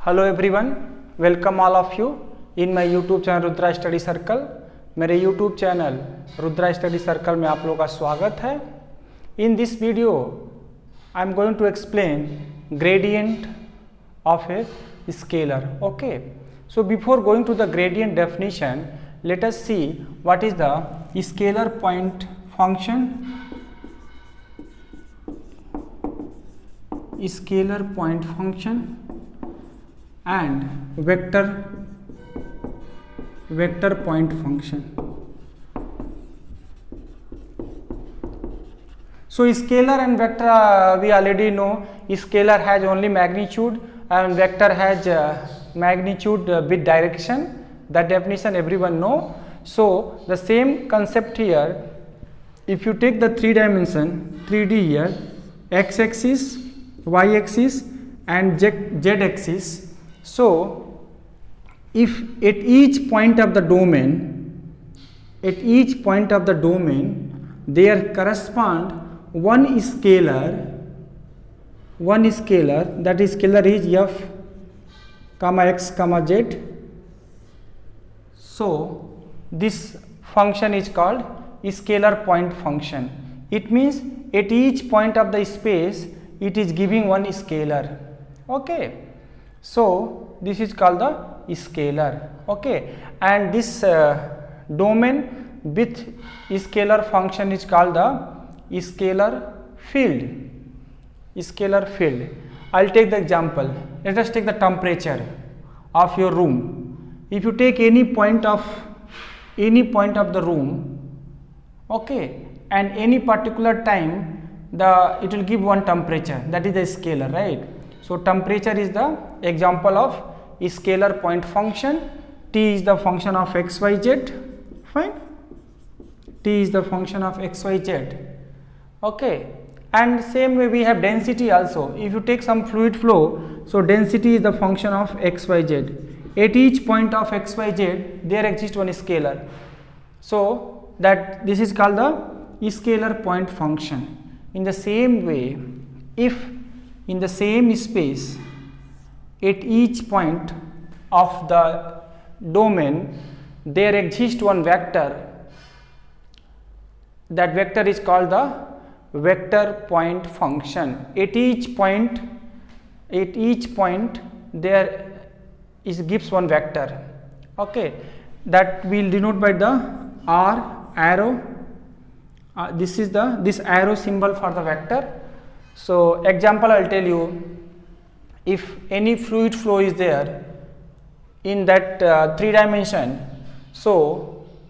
Hello everyone, welcome all of you in my YouTube channel Rudra study circle. मेरे YouTube channel Rudra study circle में आप लोगों का स्वागत है। In this video I am going to explain gradient of a scalar. Okay, so before going to the gradient definition, let us see what is the scalar point function. Scalar point function and vector point function. So scalar and vector we already know. Scalar has only magnitude and vector has magnitude with direction. That definition everyone know. So the same concept here. If you take the 3 dimension 3D here, x axis, y axis and z axis. So if at each point of the domain there correspond one scalar, that is scalar is f comma x comma z. So this function is called scalar point function. It means at each point of the space it is giving one scalar. Okay, so this is called the scalar. Okay, and this domain with scalar function is called the scalar field. I'll take the example. Let us take the temperature of your room. If you take any point of the room, okay, and any particular time it will give one temperature, that is the scalar, right? So temperature is the example of scalar point function. T is the function of x y z. Fine, T is the function of x y z. Okay, and same way we have density also. If you take some fluid flow, so density is the function of x y z. At each point of x y z there exists one scalar, so that this is called the scalar point function. In the same way, if in the same space at each point of the domain there exists one vector, that vector is called the vector point function. At each point there is gives one vector. Okay, that we will denote by the r arrow. This is this arrow symbol for the vector. So example I will tell you, if any fluid flow is there in that 3 dimension, so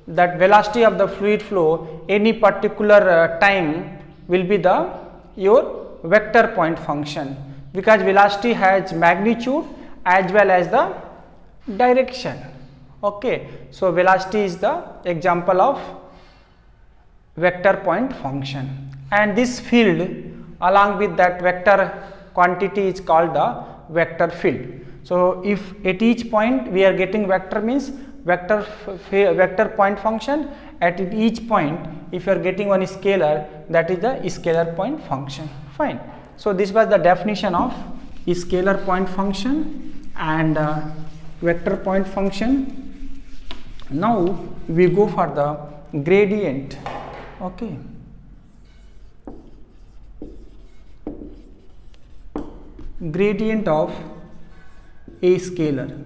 that velocity of the fluid flow any particular time will be your vector point function, because velocity has magnitude as well as the direction. Okay, so velocity is the example of vector point function, and this field along with that vector quantity is called the vector field. So if at each point we are getting vector, means vector point function. At each point if you are getting one scalar, that is the scalar point function. Fine, so this was the definition of scalar point function and vector point function. Now we go for the gradient. Okay, gradient of a scalar.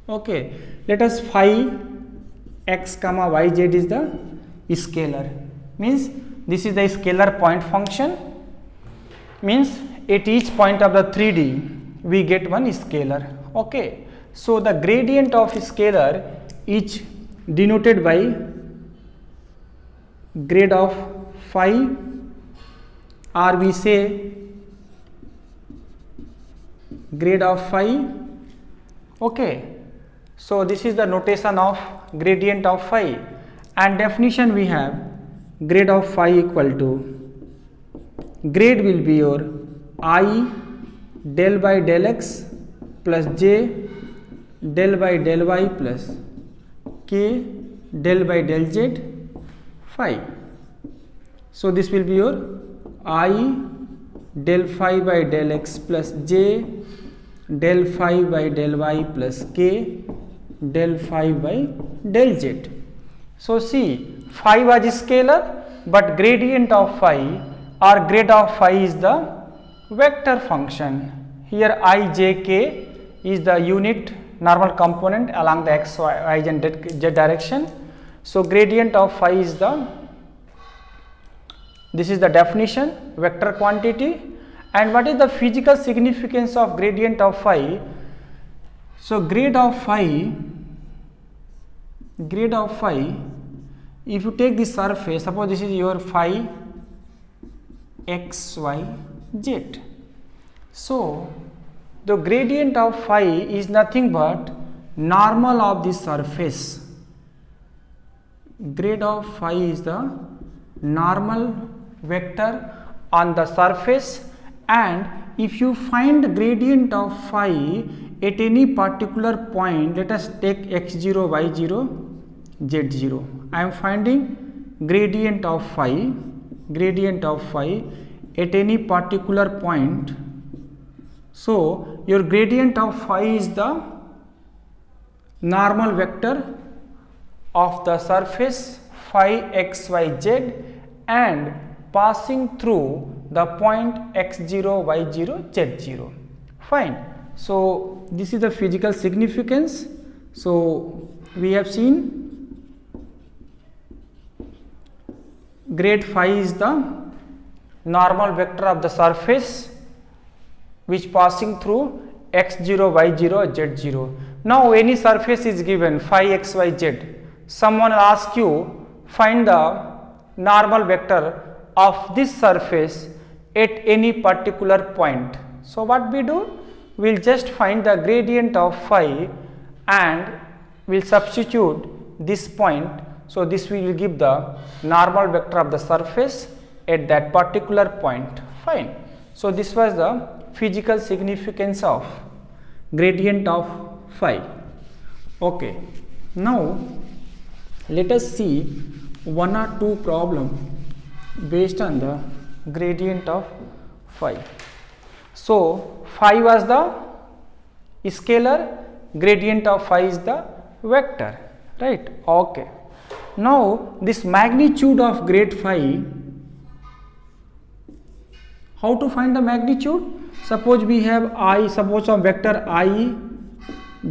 Okay, let us phi x comma y z is the scalar, means this is the scalar point function, means at each point of the 3D we get one scalar. Okay, so the gradient of scalar is denoted by grade of phi, or we say grade of phi. Okay, so this is the notation of gradient of phi, and definition we have grade of phi equal to, grade will be your I del by del x plus j del by del y plus k del by del z phi. So this will be your I del phi by del x plus j del phi by del y plus k del phi by del z. So see, phi was scalar, but gradient of phi or grade of phi is the vector function. Here I, j, k is the unit normal component along the x, y, and z direction. So gradient of phi is this is the definition, vector quantity. And what is the physical significance of gradient of phi? So grade of phi, if you take the surface, suppose this is your phi x, y, z. So the gradient of phi is nothing but normal of the surface. Grade of phi is the normal vector on the surface, and if you find gradient of phi at any particular point, let us take x0, y0, z0. I am finding gradient of phi at any particular point. So your gradient of phi is the normal vector of the surface phi x, y, z and passing through the point x0, y0, z0. Fine. So this is the physical significance. So we have seen grade phi is the normal vector of the surface which passing through x0, y0, z0. Now any surface is given phi x, y, z. Someone will ask you, find the normal vector of this surface at any particular point. So what we do? We will just find the gradient of phi and we will substitute this point. So this will give the normal vector of the surface at that particular point. Fine. So this was the physical significance of gradient of phi. Okay. Now let us see one or two problems based on the gradient of phi. So phi was the scalar, gradient of phi is the vector, right? Okay. Now this magnitude of grade phi, how to find the magnitude? Suppose we have suppose some vector I,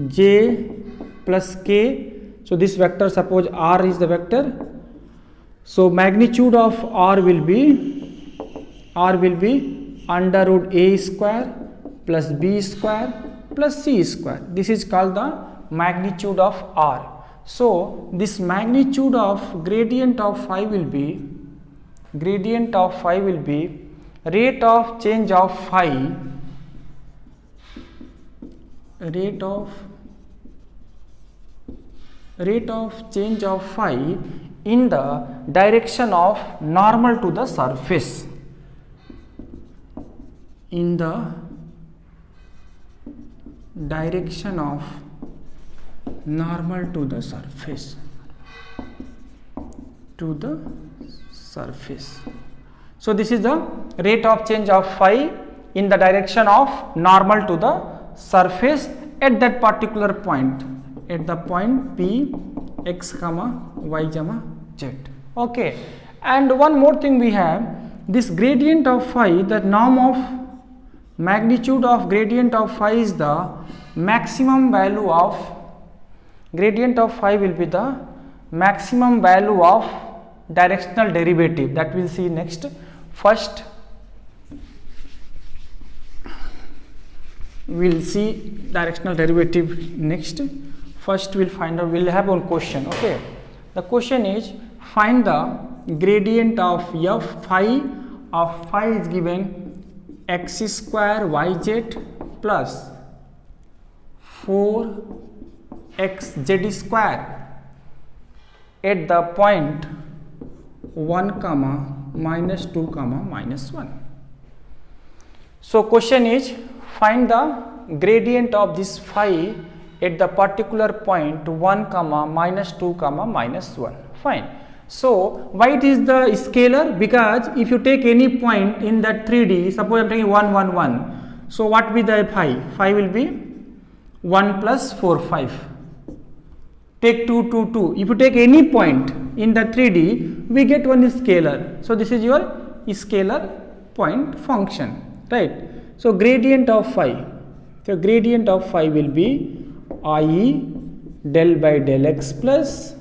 j plus k. So this vector, suppose r is the vector. So magnitude of r will be under root a square plus b square plus c square. This is called the magnitude of r. So this magnitude of gradient of phi will be rate of change of phi, rate of change of phi in the direction of normal to the surface, in the direction of normal to the surface, So this is the rate of change of phi in the direction of normal to the surface at that particular point, at the point P x comma y comma z. Okay. And one more thing we have, this gradient of phi, the norm of magnitude of gradient of phi is the maximum value of gradient of phi will be the maximum value of directional derivative, that we will see next. First we will see directional derivative next. First we will find out, we will have one question. Okay, the question is, find the gradient of f phi of phi is given x square yz plus 4xz square at the point 1 comma minus 2 comma minus 1. So question is, find the gradient of this phi at the particular point 1 comma minus 2 comma minus 1. Fine. So why it is the scalar? Because if you take any point in that 3D, suppose I am taking 1 1 1, so what will be the phi? Phi will be 1 plus 4 5. Take 2 2 2. If you take any point in the 3D, we get one scalar. So this is your scalar point function, right? So gradient of phi. So gradient of phi will be I del by del x plus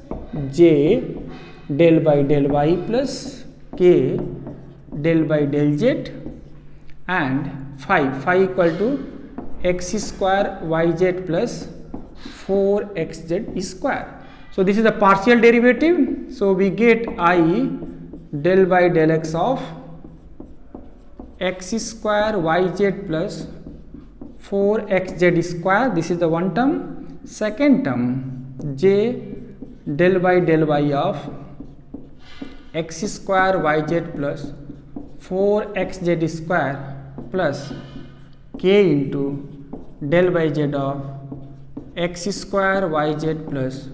j del by del y plus k del by del z, and phi equal to x square yz plus 4xz square. So this is the partial derivative. So we get I del by del x of x square yz plus 4xz square. This is the one term. Second term, j del by del y of x square yz plus 4xz square plus k into del by z of x square yz plus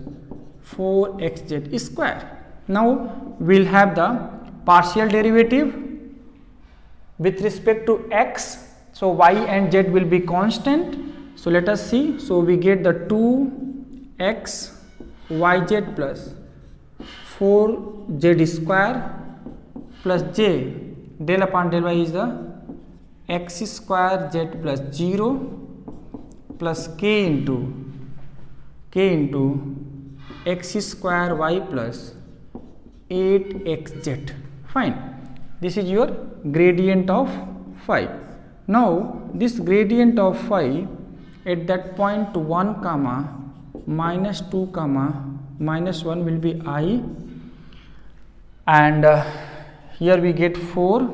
4xz square. Now we will have the partial derivative with respect to x. So y and z will be constant. So let us see. So we get the 2x yz plus 4z square plus j del upon del y is the x square z plus 0 plus k into x square y plus 8xz. Fine. This is your gradient of phi. Now this gradient of phi at that point 1 comma minus 2 comma minus 1 will be I, and here we get 4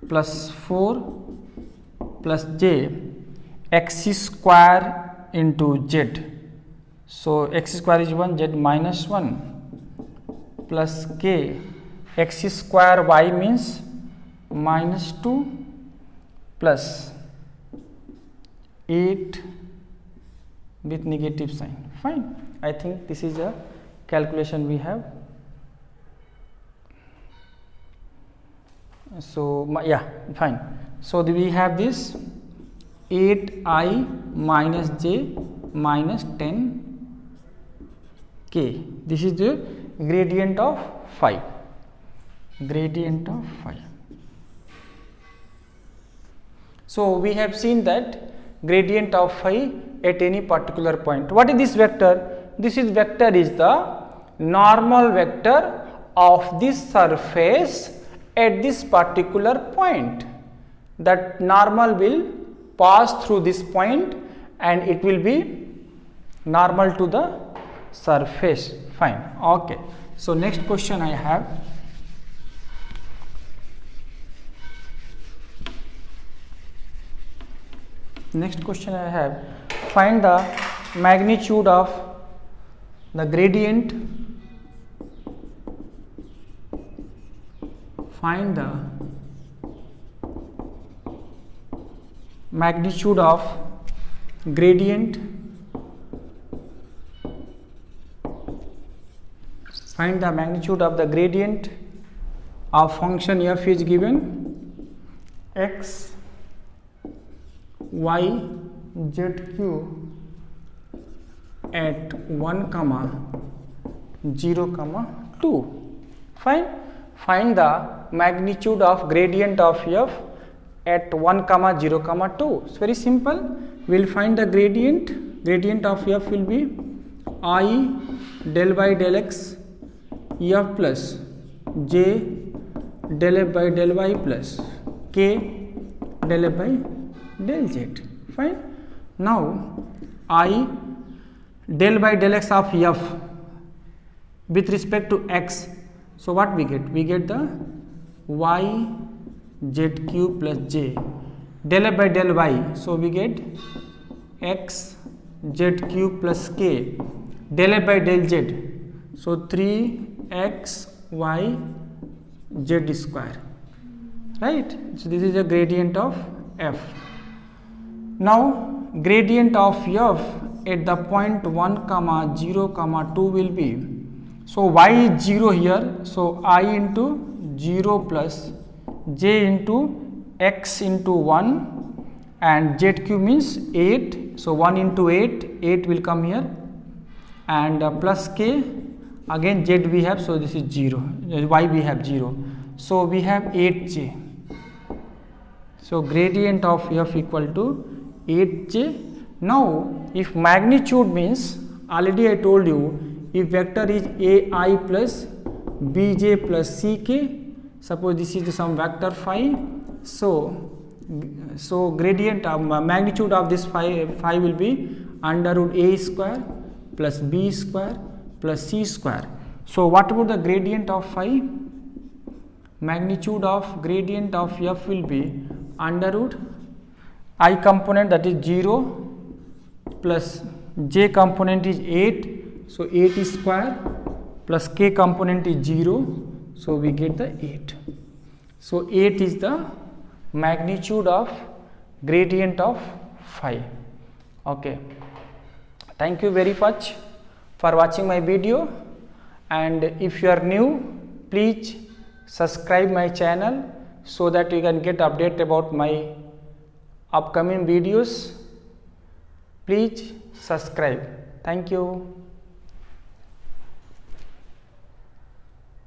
plus j x square into z. So x square is 1, z minus 1 plus k x square y means minus 2 plus 8 with negative sign. Fine. I think this is a calculation we have. So yeah, fine. So we have this 8I minus j minus 10k. This is the gradient of phi. Gradient of phi. So we have seen that gradient of phi at any particular point. What is this vector? This is vector is the normal vector of this surface at this particular point. That normal will pass through this point and it will be normal to the surface. Fine. Okay. So next question I have. Next question I have, find the magnitude of the gradient, find the magnitude of gradient, find the magnitude of the gradient of function f is given x y z q at 1 comma 0 comma 2. Fine. Find the magnitude of gradient of f at 1 comma 0 comma 2. It's very simple. We will find the gradient. Gradient of f will be I del by del x f plus j del f by del y plus k del f by del z. Fine. Now I del by del x of f with respect to x. So what we get? We get the y z cube plus j del f by del y. So we get x z cube plus k del f by del z. So 3x y z square. Right. So this is a gradient of f. Now gradient of f at the point 1 comma 0 comma 2 will be, So y is 0 here, so I into 0 plus j into x into 1 and zq means 8, so 1 into 8, 8 will come here and plus k, again z we have, so this is 0, y we have 0, so we have 8j. So gradient of f equal to 8j. Now if magnitude means, already I told you, if vector is ai plus bj plus ck, suppose this is some vector phi, so gradient of magnitude of this phi will be under root a square plus b square plus c square. So what about the gradient of phi? Magnitude of gradient of f will be under root I component, that is 0, plus j component is 8, so 8 is square, plus k component is 0, so we get the 8. So 8 is the magnitude of gradient of phi. Okay. Thank you very much for watching my video, and if you are new, please subscribe my channel so that you can get update about my upcoming videos. Please subscribe. Thank you.